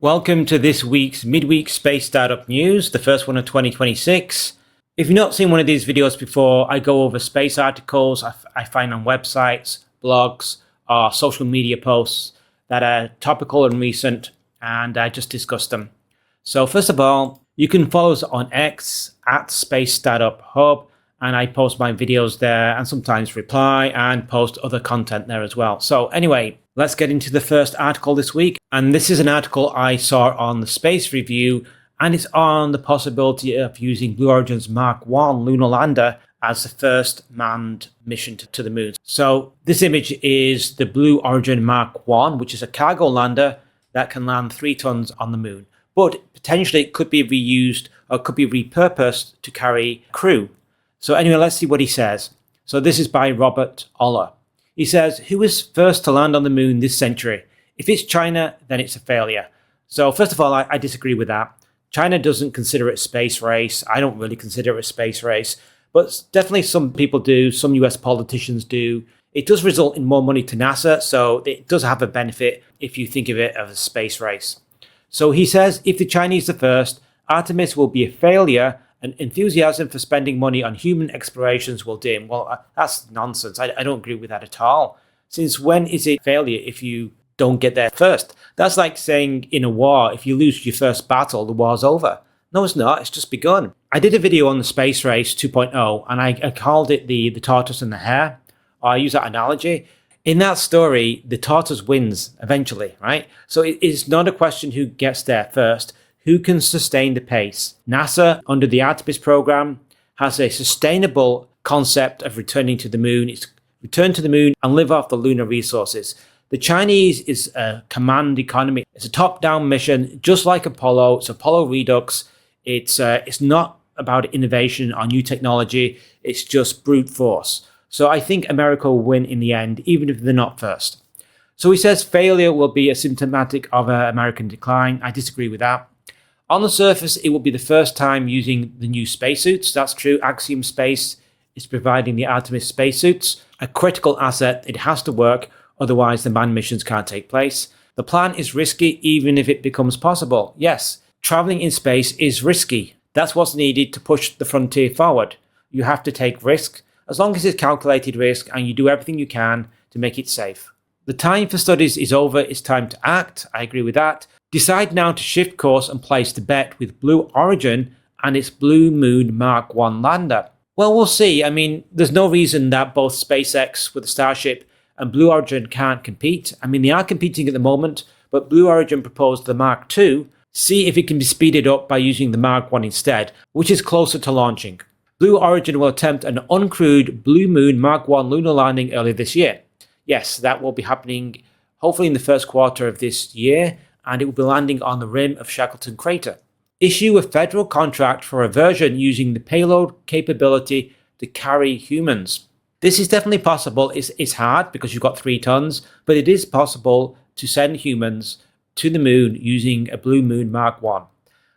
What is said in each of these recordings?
Welcome to this week's midweek space startup news, the first one of 2026. If you've not seen one of these videos before, I go over space articles I find on websites, blogs, or social media posts that are topical and recent, and I just discuss them. So first of all, you can follow us on X at Space Startup Hub, and I post my videos there and sometimes reply and post other content there as well. So anyway, let's get into the first article this week. And this is an article I saw on the Space Review, and it's on the possibility of using Blue Origin's Mark 1 lunar lander as the first manned mission to the moon. So this image is the Blue Origin Mark 1, which is a cargo lander that can land 3 tons on the moon. But potentially it could be reused or could be repurposed to carry crew. So anyway, let's see what he says. So this is by Robert Oller. He says, who was first to land on the moon this century? If it's China, then it's a failure. So first of all, I disagree with that. China doesn't consider it a space race. I don't really consider it a space race. But definitely some people do. Some US politicians do. It does result in more money to NASA. So it does have a benefit if you think of it as a space race. So he says, if the Chinese are first, Artemis will be a failure and enthusiasm for spending money on human explorations will dim. Well, that's nonsense. I don't agree with that at all. Since when is it failure if you don't get there first? That's like saying in a war, if you lose your first battle, the war's over. No, it's not. It's just begun. I did a video on the space race 2.0, and I called it the tortoise and the hare. I use that analogy. In that story, the tortoise wins eventually, right? So it is not a question who gets there first. Who can sustain the pace? NASA, under the Artemis program, has a sustainable concept of returning to the moon. It's return to the moon and live off the lunar resources. The Chinese is a command economy. It's a top-down mission, just like Apollo. It's Apollo Redux. It's not about innovation or new technology. It's just brute force. So I think America will win in the end, even if they're not first. So he says failure will be asymptomatic of American decline. I disagree with that. On the surface, it will be the first time using the new spacesuits. That's true. Axiom Space is providing the Artemis spacesuits, a critical asset. It has to work, otherwise the manned missions can't take place. The plan is risky, even if it becomes possible. Yes, traveling in space is risky. That's what's needed to push the frontier forward. You have to take risk, as long as it's calculated risk, and you do everything you can to make it safe. The time for studies is over. It's time to act. I agree with that. Decide now to shift course and place the bet with Blue Origin and its Blue Moon Mark 1 lander. Well, we'll see. I mean, there's no reason that both SpaceX with the Starship and Blue Origin can't compete. I mean, they are competing at the moment, but Blue Origin proposed the Mark 2. See if it can be speeded up by using the Mark 1 instead, which is closer to launching. Blue Origin will attempt an uncrewed Blue Moon Mark 1 lunar landing early this year. Yes, that will be happening hopefully in the first quarter of this year, and it will be landing on the rim of Shackleton Crater. Issue a federal contract for a version using the payload capability to carry humans. This is definitely possible. It's hard because you've got 3 tons, but it is possible to send humans to the moon using a Blue Moon Mark 1.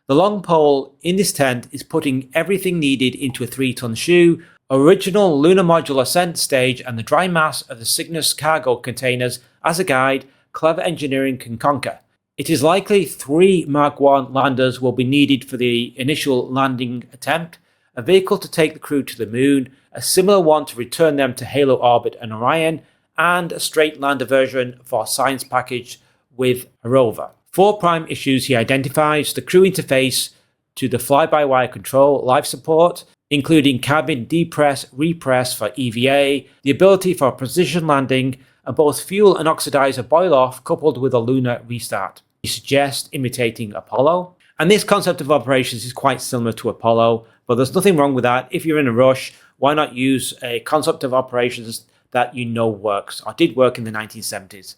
The long pole in this tent is putting everything needed into a 3-ton shoe, original lunar module ascent stage, and the dry mass of the Cygnus cargo containers as a guide clever engineering can conquer. It is likely 3 Mark 1 landers will be needed for the initial landing attempt, a vehicle to take the crew to the moon, a similar one to return them to Halo Orbit and Orion, and a straight lander version for science package with a rover. 4 prime issues he identifies: the crew interface to the fly-by-wire control, life support, including cabin depress, repress for EVA, the ability for precision landing, and both fuel and oxidizer boil-off coupled with a lunar restart. He suggests imitating Apollo. And this concept of operations is quite similar to Apollo, but there's nothing wrong with that. If you're in a rush, why not use a concept of operations that you know works, or did work in the 1970s.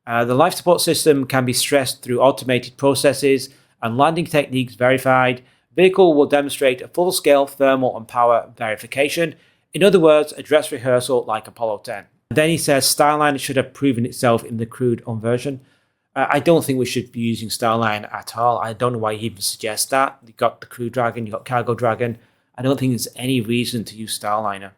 The life support system can be stressed through automated processes and landing techniques verified. Vehicle will demonstrate a full-scale thermal and power verification. In other words, a dress rehearsal like Apollo 10. Then he says Starliner should have proven itself in the crewed version. I don't think we should be using Starliner at all. I don't know why he even suggests that. You've got the Crew Dragon, you've got Cargo Dragon. I don't think there's any reason to use Starliner.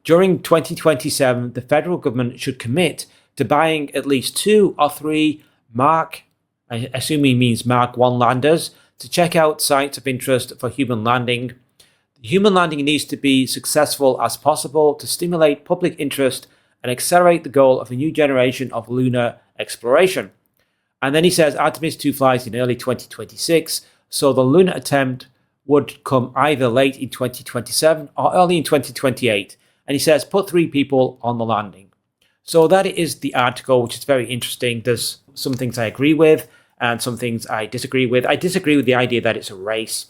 During 2027, the federal government should commit to buying at least 2 or 3 Mark I assume he means Mark 1 landers, to check out sites of interest for human landing. The human landing needs to be successful as possible to stimulate public interest and accelerate the goal of a new generation of lunar exploration. And then he says Artemis 2 flies in early 2026, so the lunar attempt would come either late in 2027 or early in 2028. And he says put 3 people on the landing. So that is the article, which is very interesting. There's some things I agree with and some things I disagree with. I disagree with the idea that it's a race,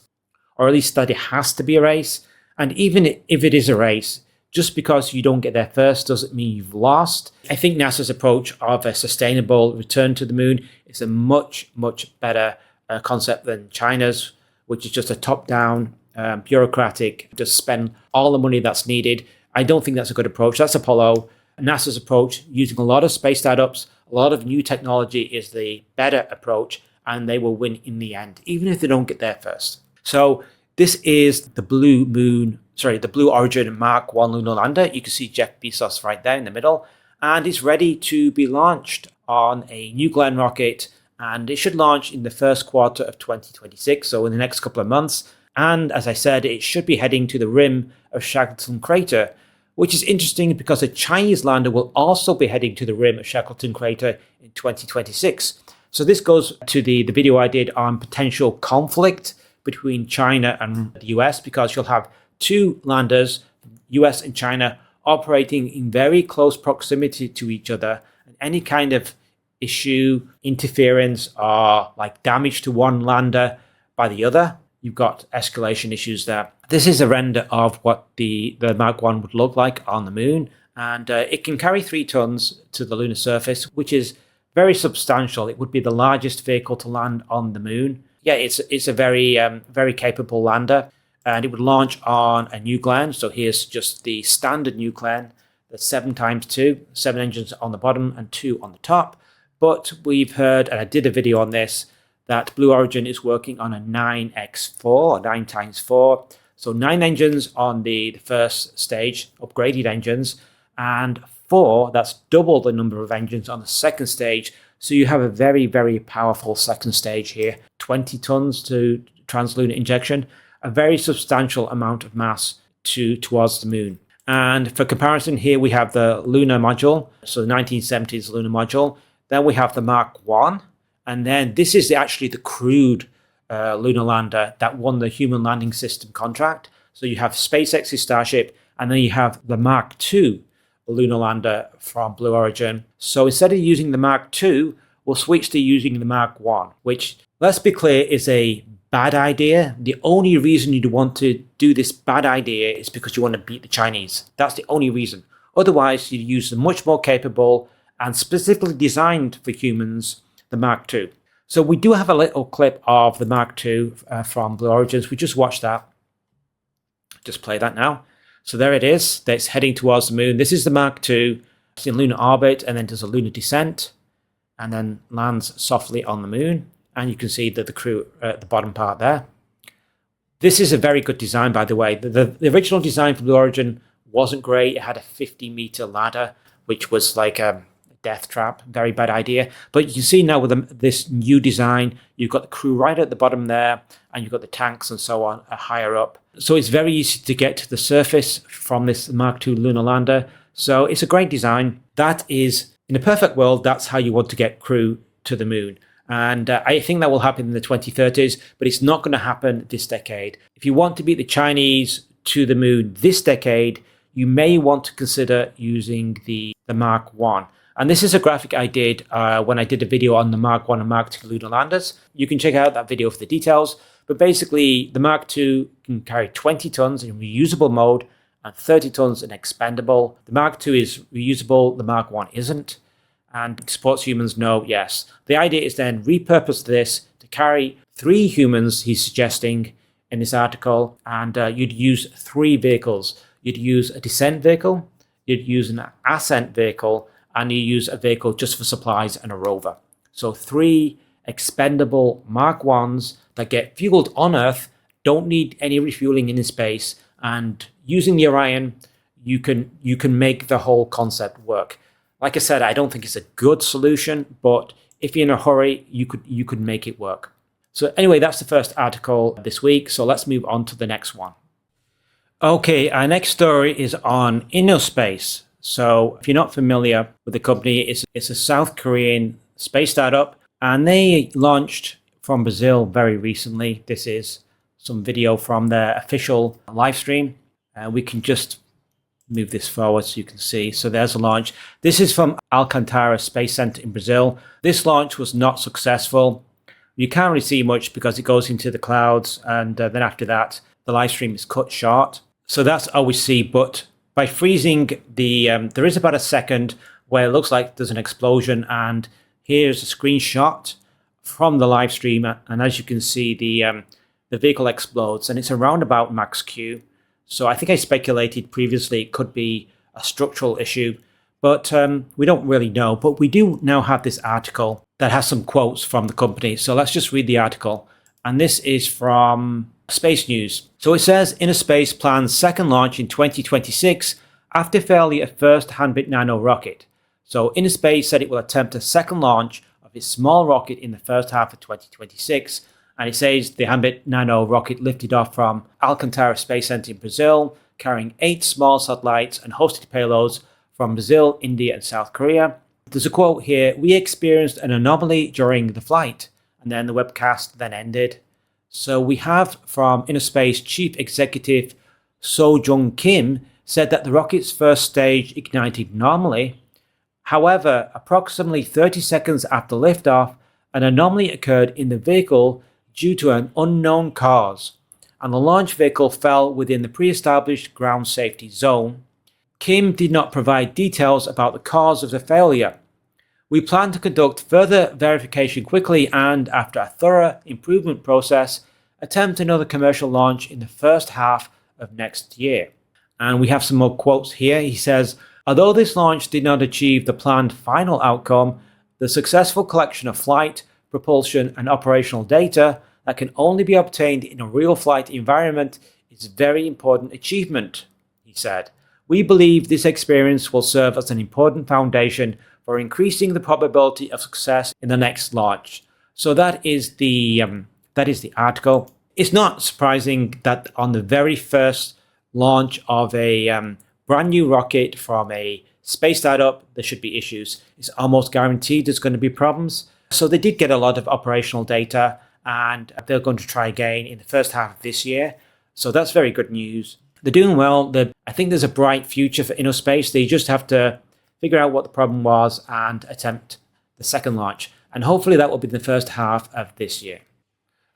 or at least that it has to be a race. And even if it is a race, just because you don't get there first doesn't mean you've lost. I think NASA's approach of a sustainable return to the moon is a much, much better concept than China's, which is just a top-down, bureaucratic, just spend all the money that's needed. I don't think that's a good approach. That's Apollo. NASA's approach, using a lot of space startups, a lot of new technology, is the better approach, and they will win in the end, even if they don't get there first. So this is the Blue Origin Mark 1 lunar lander. You can see Jeff Bezos right there in the middle, and it's ready to be launched on a New Glenn rocket, and it should launch in the first quarter of 2026, so in the next couple of months. And as I said, it should be heading to the rim of Shackleton Crater, which is interesting because a Chinese lander will also be heading to the rim of Shackleton Crater in 2026. So this goes to the video I did on potential conflict between China and the US, because you'll have 2 landers, US and China, operating in very close proximity to each other. And any kind of issue, interference, or like damage to one lander by the other, you've got escalation issues there. This is a render of what the Mark 1 would look like on the moon, and it can carry 3 tons to the lunar surface, which is very substantial. It would be the largest vehicle to land on the moon. Yeah, it's a very capable lander, and it would launch on a New Glenn. So here's just the standard New Glenn. There's 7x2, 7 engines on the bottom and 2 on the top. But we've heard, and I did a video on this, that Blue Origin is working on a 9x4, or 9x4. So 9 engines on the first stage, upgraded engines, and 4, that's double the number of engines on the second stage. So you have a very, very powerful second stage here. 20 tons to translunar injection, a very substantial amount of mass towards the moon. And for comparison, here we have the lunar module, so the 1970s lunar module. Then we have the Mark 1, and then this is actually the crewed lunar lander that won the Human Landing System contract. So you have SpaceX's Starship, and then you have the Mark 2 lunar lander from Blue Origin. So instead of using the Mark 2, we'll switch to using the Mark 1, which, let's be clear, is a bad idea. The only reason you'd want to do this bad idea is because you want to beat the Chinese. That's the only reason. Otherwise, you'd use the much more capable and specifically designed for humans, the Mark 2. So we do have a little clip of the Mark 2 from Blue Origins. We just watched that. Just play that now. So there it is. That's heading towards the moon. This is the Mark 2. It's in lunar orbit, and then does a lunar descent, and then lands softly on the moon. And you can see that the crew at the bottom part there. This is a very good design, by the way. The original design for Blue Origin wasn't great. It had a 50-meter ladder, which was like a death trap. Very bad idea. But you can see now with this new design, you've got the crew right at the bottom there, and you've got the tanks and so on higher up. So it's very easy to get to the surface from this Mark II lunar lander. So it's a great design. That is, in a perfect world, that's how you want to get crew to the moon. And I think that will happen in the 2030s, but it's not going to happen this decade. If you want to beat the Chinese to the moon this decade, you may want to consider using the Mark 1. And this is a graphic I did when I did a video on the Mark 1 and Mark 2 lunar landers. You can check out that video for the details. But basically, the Mark 2 can carry 20 tons in reusable mode and 30 tons in expendable. The Mark 2 is reusable, the Mark 1 isn't. And sports humans know, yes. The idea is then repurpose this to carry 3 humans, he's suggesting in this article, and you'd use 3 vehicles. You'd use a descent vehicle, you'd use an ascent vehicle, and you use a vehicle just for supplies and a rover. So 3 expendable Mark 1s that get fueled on Earth, don't need any refueling in space, and using the Orion, you can make the whole concept work. Like I said, I don't think it's a good solution, but if you're in a hurry, you could make it work. So anyway, that's the first article this week. So let's move on to the next one. Okay, our next story is on InnoSpace. So if you're not familiar with the company, it's a South Korean space startup, and they launched from Brazil very recently. This is some video from their official live stream. We can just move this forward so you can see. So there's a launch. This is from Alcantara Space Center in Brazil. This launch was not successful. You can't really see much because it goes into the clouds, and then after that, the live stream is cut short. So that's all we see, but by freezing there is about a second where it looks like there's an explosion, and here's a screenshot from the live stream, and as you can see, the vehicle explodes, and it's around about max Q. So I think I speculated previously it could be a structural issue, but we don't really know. But we do now have this article that has some quotes from the company. So let's just read the article, and this is from Space News. So it says, InnoSpace plans second launch in 2026 after failure of first Hanbit-Nano rocket. So InnoSpace said it will attempt a second launch of its small rocket in the first half of 2026. And it says the Hanbit-Nano rocket lifted off from Alcantara Space Center in Brazil, carrying 8 small satellites and hosted payloads from Brazil, India, and South Korea. There's a quote here: "We experienced an anomaly during the flight," and then the webcast then ended. So we have from InnoSpace Chief Executive So-Jung Kim said that the rocket's first stage ignited normally. However, approximately 30 seconds after liftoff, an anomaly occurred in the vehicle due to an unknown cause, and the launch vehicle fell within the pre-established ground safety zone. Kim did not provide details about the cause of the failure. "We plan to conduct further verification quickly and, after a thorough improvement process, attempt another commercial launch in the first half of next year." And we have some more quotes here. He says, "Although this launch did not achieve the planned final outcome, the successful collection of flight, propulsion, and operational data that can only be obtained in a real flight environment is a very important achievement," he said. "We believe this experience will serve as an important foundation for increasing the probability of success in the next launch." So that is the article. It's not surprising that on the very first launch of a brand new rocket from a space startup, there should be issues. It's almost guaranteed there's going to be problems. So they did get a lot of operational data, and they're going to try again in the first half of this year. So that's very good news. They're doing well. I think there's a bright future for InnoSpace. They just have to figure out what the problem was and attempt the second launch. And hopefully that will be the first half of this year.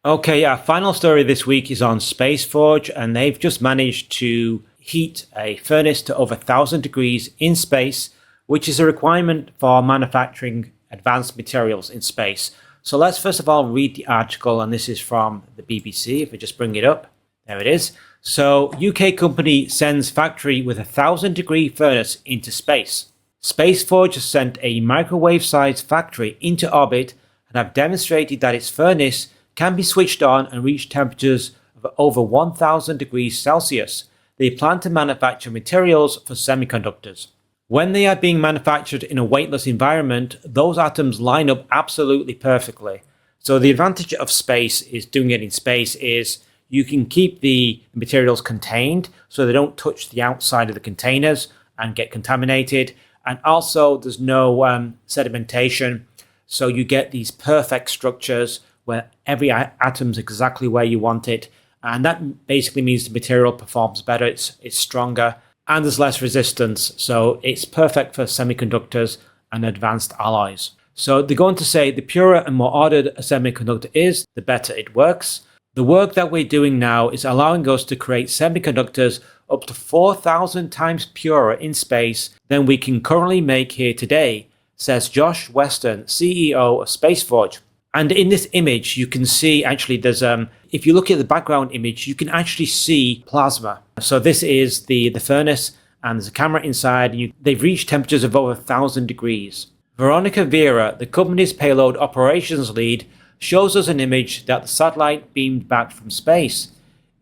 Okay, our final story this week is on SpaceForge, and they've just managed to heat a furnace to over 1,000 degrees in space, which is a requirement for manufacturing advanced materials in space. So let's first of all read the article, and this is from the BBC. If we just bring it up, there it is. So UK company sends factory with a 1,000-degree furnace into space. SpaceForge has sent a microwave-sized factory into orbit and have demonstrated that its furnace can be switched on and reach temperatures of over 1,000 degrees Celsius. They plan to manufacture materials for semiconductors. When they are being manufactured in a weightless environment, those atoms line up absolutely perfectly. So the advantage of space is doing it in space is you can keep the materials contained so they don't touch the outside of the containers and get contaminated. And also there's no sedimentation. So you get these perfect structures where every atom's exactly where you want it. And that basically means the material performs better, it's stronger, and there's less resistance. So it's perfect for semiconductors and advanced alloys. So they're going to say the purer and more ordered a semiconductor is, the better it works. The work that we're doing now is allowing us to create semiconductors up to 4,000 times purer in space than we can currently make here today, says Josh Weston, CEO of SpaceForge. And in this image, you can see actually there's, if you look at the background image, you can actually see plasma. So this is the furnace, and there's a camera inside. They've reached temperatures of over 1,000 degrees. Veronica Vera, the company's payload operations lead, shows us an image that the satellite beamed back from space.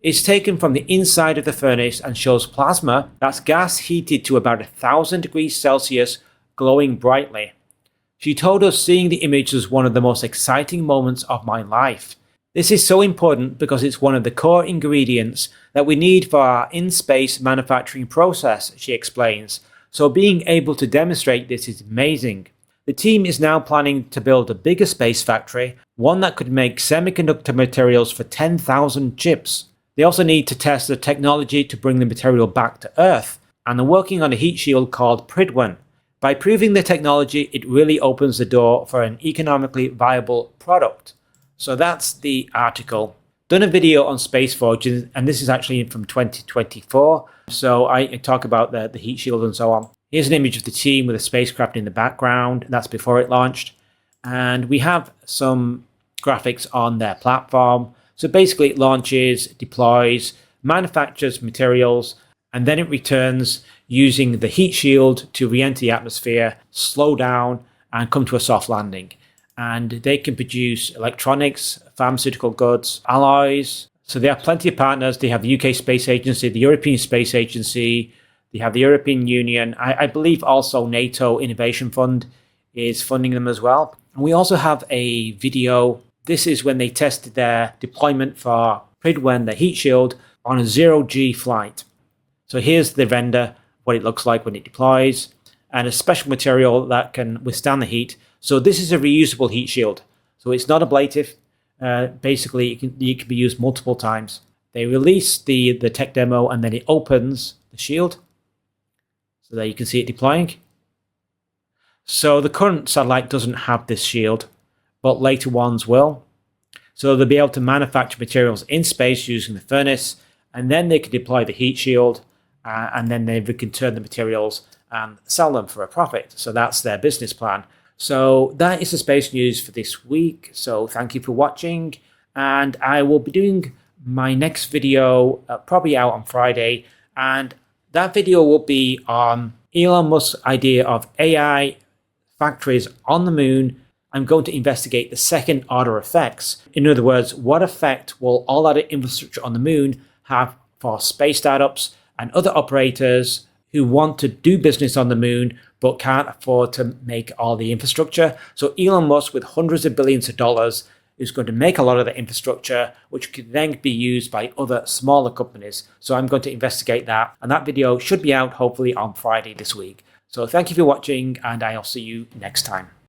It's taken from the inside of the furnace and shows plasma, that's gas heated to about 1,000 degrees Celsius, glowing brightly. She told us seeing the image was one of the most exciting moments of my life. This is so important because it's one of the core ingredients that we need for our in-space manufacturing process, she explains. So being able to demonstrate this is amazing. The team is now planning to build a bigger space factory, one that could make semiconductor materials for 10,000 chips. They also need to test the technology to bring the material back to Earth, and they're working on a heat shield called Pridwen. By proving the technology, it really opens the door for an economically viable product. So that's the article. Done a video on Space Forge, and this is actually from 2024. So I talk about the heat shield and so on. Here's an image of the team with a spacecraft in the background. That's before it launched. And we have some graphics on their platform. So basically it launches, deploys, manufactures materials, and then it returns using the heat shield to re-enter the atmosphere, slow down, and come to a soft landing. And they can produce electronics, pharmaceutical goods, alloys. So they have plenty of partners. They have the UK Space Agency, the European Space Agency, they have the European Union. I believe also NATO Innovation Fund is funding them as well. And we also have a video. This is when they tested their deployment for Pridwen, the heat shield, on a 0G flight. So here's the render, what it looks like when it deploys, and a special material that can withstand the heat. So this is a reusable heat shield. So it's not ablative. Basically, it can be used multiple times. They release the tech demo, and then it opens the shield. So there you can see it deploying. So the current satellite doesn't have this shield, but later ones will. So they'll be able to manufacture materials in space using the furnace, and then they can deploy the heat shield, and then they can turn the materials and sell them for a profit. So that's their business plan. So that is the space news for this week. So thank you for watching, and I will be doing my next video probably out on Friday, and that video will be on Elon Musk's idea of AI factories on the moon. I'm going to investigate the second order effects. In other words, what effect will all that infrastructure on the moon have for space startups and other operators who want to do business on the moon but can't afford to make all the infrastructure. So Elon Musk, with hundreds of billions of dollars, is going to make a lot of the infrastructure, which could then be used by other smaller companies. So I'm going to investigate that, and that video should be out hopefully on Friday this week. So thank you for watching, and I'll see you next time.